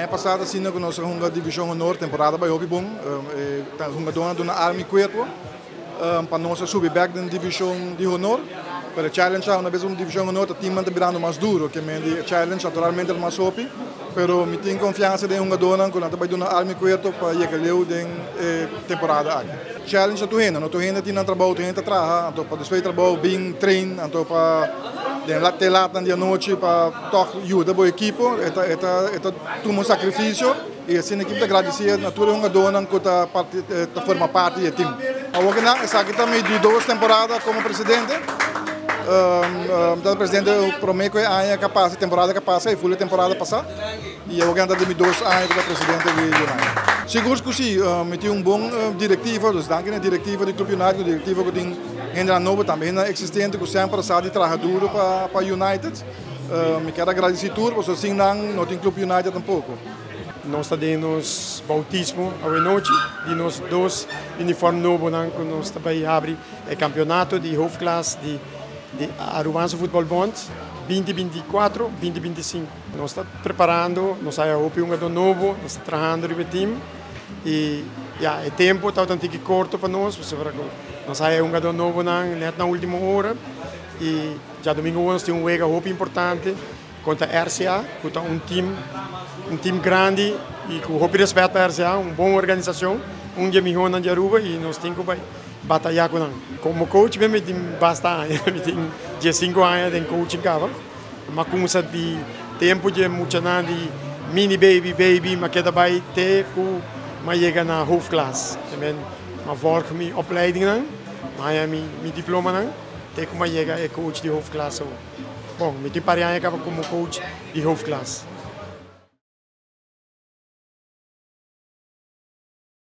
ano passado assim que nós jogamos a divisão honor temporada by Hobby Bom, jogamos na Army Cuerpo, para nós subir back na divisão de honor. Para challenge una vez una división honor, el team está virando más duro, que me challenge naturalmente el más hopi, pero me tengo confianza de un gadona con la tabla de una arma cuarto para llegar leu den temporada aqui. Challenge a tu gente tiene trabalho, tu gente trabalha, então para después trabalho bem train, então para den latte latan dia noite para toch ajuda o equipo, eta tu sacrifício e assim a equipe agradecer naturalmente um gadona que tá forma parte do time. Agora na essa aqui também de 2 temporadas como presidente. O presidente promete que a capaz temporada capaz e full temporada passada e eu ganho de 2 anos como presidente do United. Seguro que sim, me tem bom diretivo, dus dank na diretivo do Clube United, diretivo que tem ainda novo também existente que sempre está de trabalhar duro para United. Me quero agradecer tudo, porque assim não tem Clube United tampouco. Nós temos bautismo à noite e nós 2 uniformes novos que nós também abrir o campeonato de hoofdklasse de Aruança Futebol Bond 2024-2025. Nós estamos preparando, nós temos um jogador novo, nós estamos trabalhando no time e o tempo está um pouco curto para nós, nós temos um jogador novo na última hora e já domingo nós temos um jogo importante contra a RCA, que é um time grande e com respeito para a RCA, uma boa organização, dia melhor na Aruba e nós temos que batalhar com ele. Como coach, eu tenho bastante, eu tenho 15 anos de coaching, mas com esse tempo de muito de mini baby, mas que daí até que chega na hoofdklasse. Mas volg minha opleiding, mas meu diploma, até que chega a coach de hoofdklasse. Bom, eu tenho parado como coach de hoofdklasse.